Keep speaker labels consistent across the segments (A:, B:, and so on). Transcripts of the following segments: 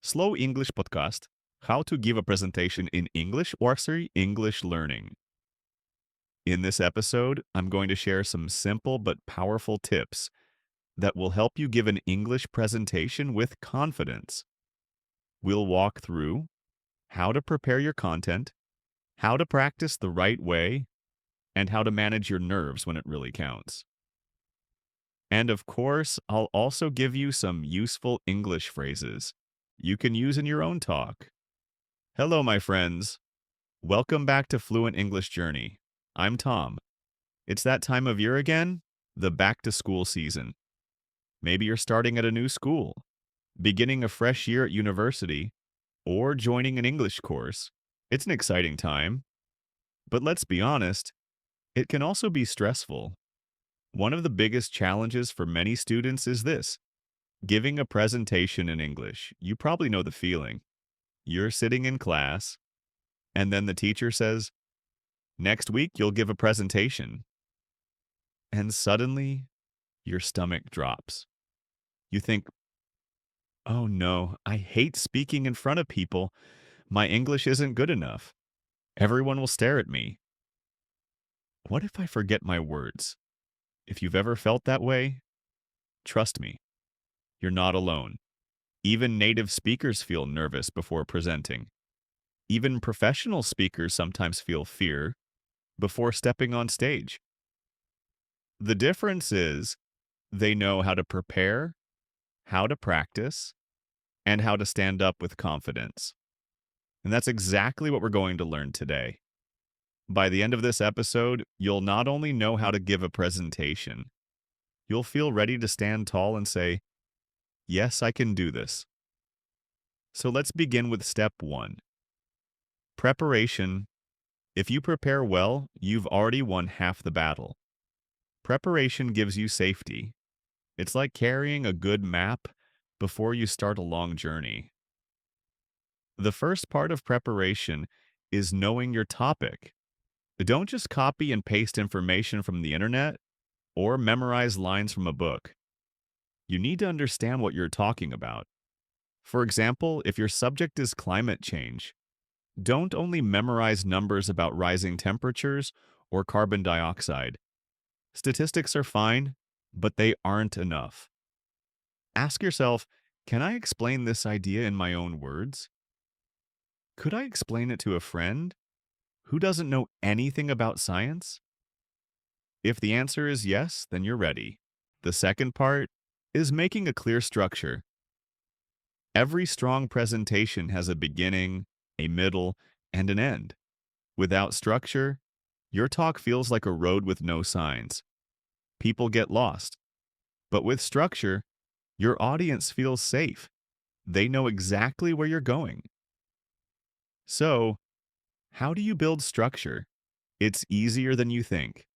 A: Slow English podcast, how to give a presentation in English or English learning. In this episode, I'm going to share some simple but powerful tips that will help you give an English presentation with confidence. We'll walk through how to prepare your content, how to practice the right way, and how to manage your nerves when it really counts. And of course, I'll also give you some useful English phrases you can use in your own talk. Hello, my friends. Welcome back to Fluent English Journey. I'm Tom. It's that time of year again, the back to school season. Maybe you're starting at a new school, beginning a fresh year at university, or joining an English course. It's an exciting time. But let's be honest, it can also be stressful. One of the biggest challenges for many students is this: giving a presentation in English. You probably know the feeling. You're sitting in class, and then the teacher says, "Next week, you'll give a presentation." And suddenly, your stomach drops. You think, "Oh no, I hate speaking in front of people. My English isn't good enough. Everyone will stare at me. What if I forget my words?" If you've ever felt that way, trust me, you're not alone. Even native speakers feel nervous before presenting. Even professional speakers sometimes feel fear before stepping on stage. The difference is they know how to prepare, how to practice, and how to stand up with confidence. And that's exactly what we're going to learn today. By the end of this episode, you'll not only know how to give a presentation, you'll feel ready to stand tall and say, "Yes, I can do this." So let's begin with step one: preparation. If you prepare well, you've already won half the battle. Preparation gives you safety. It's like carrying a good map before you start a long journey. The first part of preparation is knowing your topic. Don't just copy and paste information from the internet or memorize lines from a book. You need to understand what you're talking about. For example, if your subject is climate change, don't only memorize numbers about rising temperatures or carbon dioxide. Statistics are fine, but they aren't enough. Ask yourself, can I explain this idea in my own words? Could I explain it to a friend who doesn't know anything about science? If the answer is yes, then you're ready. The second part is making a clear structure. Every strong presentation has a beginning, a middle, and an end. Without structure, your talk feels like a road with no signs. People get lost. But with structure, your audience feels safe. They know exactly where you're going. So, how do you build structure? It's easier than you think.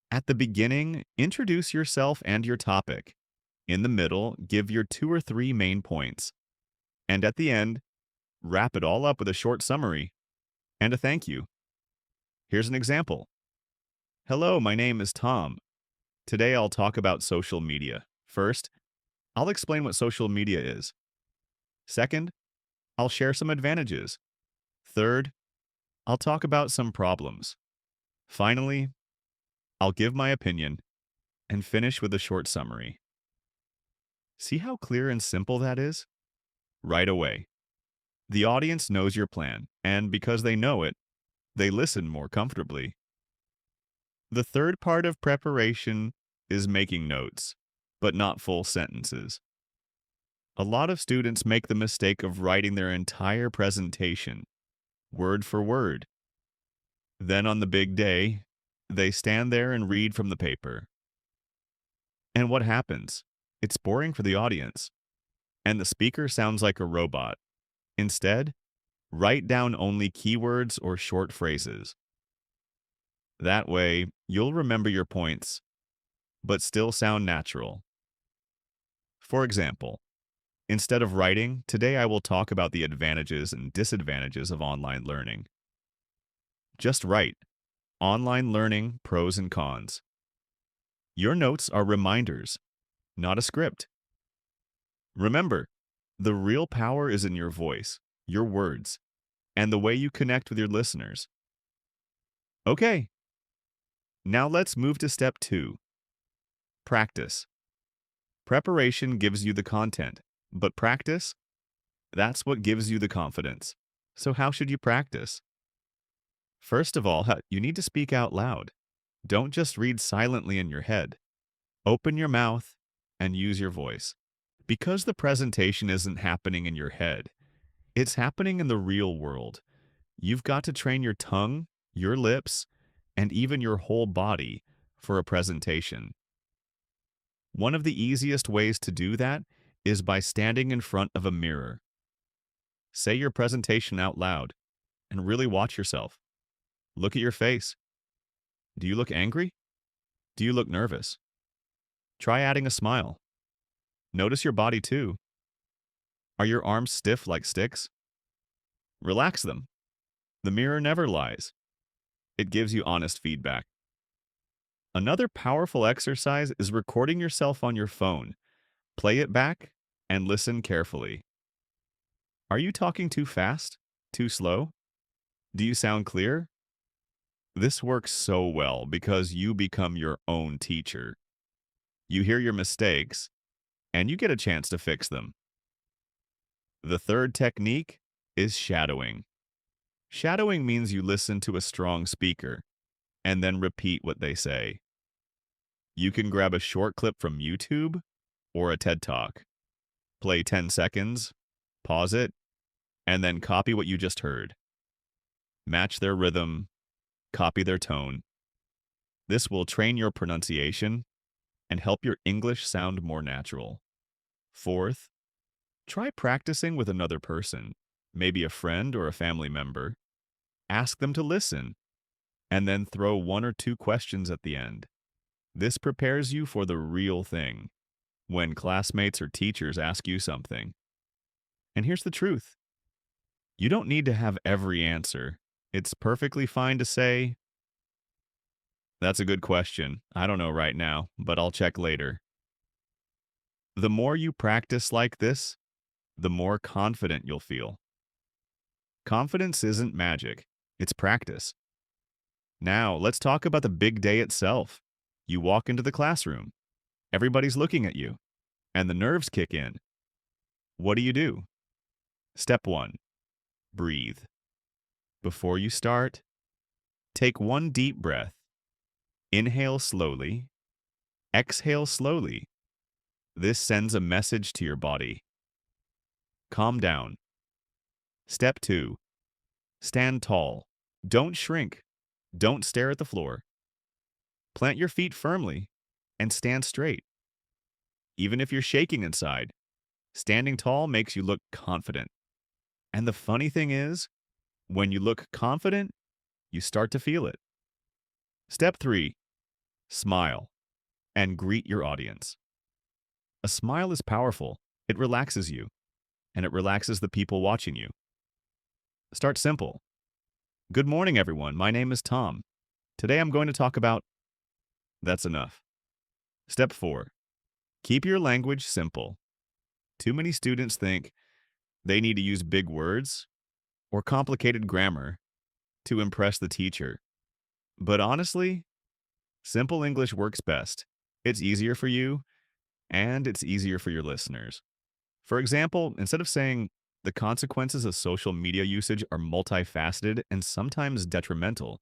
A: At the beginning, introduce yourself and your topic. In the middle, give your 2 or 3 main points. And at the end, wrap it all up with a short summary and a thank you. Here's an example. Hello, my name is Tom. Today I'll talk about social media. First, I'll explain what social media is. Second, I'll share some advantages. Third, I'll talk about some problems. Finally, I'll give my opinion and finish with a short summary. See how clear and simple that is? Right away. The audience knows your plan, and because they know it, they listen more comfortably. The third part of preparation is making notes, but not full sentences. A lot of students make the mistake of writing their entire presentation, word for word. Then on the big day, they stand there and read from the paper. And what happens? It's boring for the audience, and the speaker sounds like a robot. Instead, write down only keywords or short phrases. That way, you'll remember your points, but still sound natural. For example, instead of writing, today I will talk about the advantages and disadvantages of online learning. Just write, online learning, pros and cons. Your notes are reminders, not a script. Remember, The real power is in your voice, your words, and the way you connect with your listeners. Okay, now let's move to step 2, practice. Preparation gives you the content, but practice, that's what gives you the confidence. So how should you practice? First of all, you need to speak out loud. Don't just read silently in your head. Open your mouth and use your voice. Because the presentation isn't happening in your head, it's happening in the real world. You've got to train your tongue, your lips, and even your whole body for a presentation. One of the easiest ways to do that is by standing in front of a mirror. Say your presentation out loud and really watch yourself. Look at your face. Do you look angry? Do you look nervous? Try adding a smile. Notice your body too. Are your arms stiff like sticks? Relax them. The mirror never lies. It gives you honest feedback. Another powerful exercise is recording yourself on your phone. Play it back and listen carefully. Are you talking too fast? Too slow? Do you sound clear? This works so well because you become your own teacher. You hear your mistakes, and you get a chance to fix them. The third technique is shadowing. Shadowing means you listen to a strong speaker and then repeat what they say. You can grab a short clip from YouTube or a TED Talk. Play 10 seconds, pause it, and then copy what you just heard. Match their rhythm, copy their tone. This will train your pronunciation and help your English sound more natural. Fourth, try practicing with another person, maybe a friend or a family member. Ask them to listen, and then throw 1 or 2 questions at the end. This prepares you for the real thing, when classmates or teachers ask you something. And here's the truth. You don't need to have every answer. It's perfectly fine to say, "That's a good question. I don't know right now, but I'll check later." The more you practice like this, the more confident you'll feel. Confidence isn't magic, it's practice. Now, let's talk about the big day itself. You walk into the classroom, everybody's looking at you, and the nerves kick in. What do? Step 1, breathe. Before you start, take 1 deep breath. Inhale slowly, exhale slowly. This sends a message to your body. Calm down. Step 2, stand tall. Don't shrink. Don't stare at the floor. Plant your feet firmly and stand straight. Even if you're shaking inside, standing tall makes you look confident. And the funny thing is, when you look confident, you start to feel it. Step 3, smile and greet your audience. A smile is powerful. It relaxes you, and it relaxes the people watching you. Start simple. Good morning, everyone. My name is Tom. Today I'm going to talk about... That's enough. Step 4, keep your language simple. Too many students think they need to use big words or complicated grammar to impress the teacher. But honestly, simple English works best. It's easier for you, and it's easier for your listeners. For example, instead of saying, "The consequences of social media usage are multifaceted and sometimes detrimental,"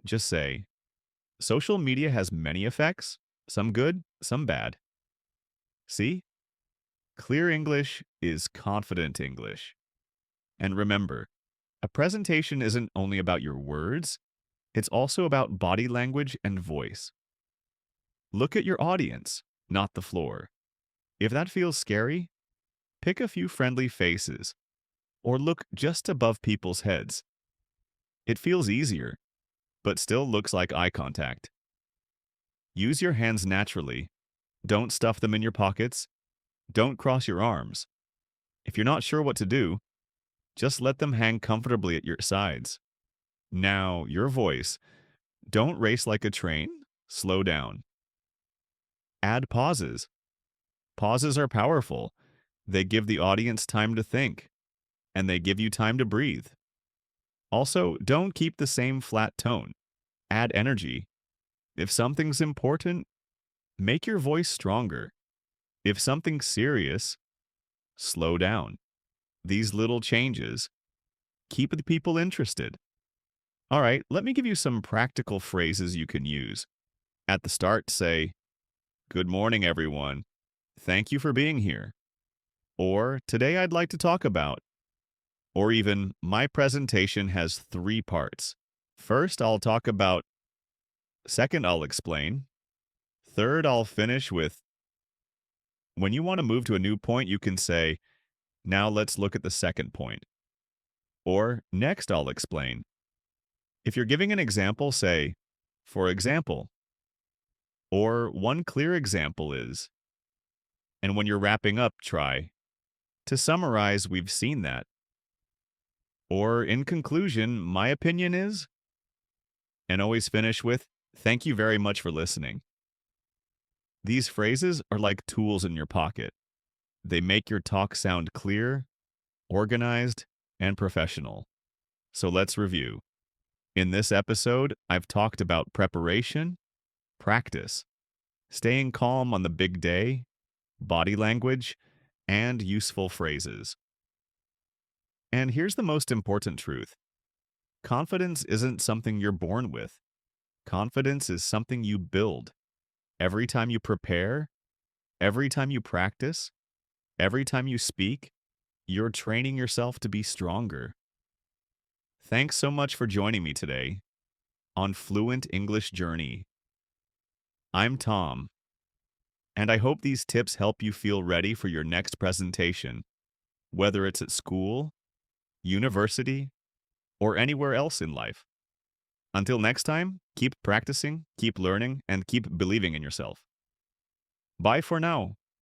A: just say, "Social media has many effects, some good, some bad." See? Clear English is confident English. And remember, a presentation isn't only about your words, it's also about body language and voice. Look at your audience, not the floor. If that feels scary, pick a few friendly faces or look just above people's heads. It feels easier, but still looks like eye contact. Use your hands naturally. Don't stuff them in your pockets. Don't cross your arms. If you're not sure what to do, just let them hang comfortably at your sides. Now, your voice. Don't race like a train. Slow down. Add pauses. Pauses are powerful. They give the audience time to think, and they give you time to breathe. Also, don't keep the same flat tone. Add energy. If something's important, make your voice stronger. If something's serious, slow down. These little changes keep the people interested. All right, let me give you some practical phrases you can use. At the start, say, "Good morning, everyone. Thank you for being here." Or, "Today I'd like to talk about." Or even, "My presentation has 3 parts. First, I'll talk about. Second, I'll explain. Third, I'll finish with." When you want to move to a new point, you can say, "Now let's look at the second point." Or, "Next, I'll explain." If you're giving an example, say, "For example." Or, "One clear example is." And when you're wrapping up, try, "To summarize, we've seen that." Or, "In conclusion, my opinion is." And always finish with, "Thank you very much for listening." These phrases are like tools in your pocket. They make your talk sound clear, organized, and professional. So let's review. In this episode, I've talked about preparation, practice, staying calm on the big day, body language, and useful phrases. And here's the most important truth. Confidence isn't something you're born with. Confidence is something you build. Every time you prepare, every time you practice, every time you speak, you're training yourself to be stronger. Thanks so much for joining me today on Fluent English Journey. I'm Tom, and I hope these tips help you feel ready for your next presentation, whether it's at school, university, or anywhere else in life. Until next time, keep practicing, keep learning, and keep believing in yourself. Bye for now.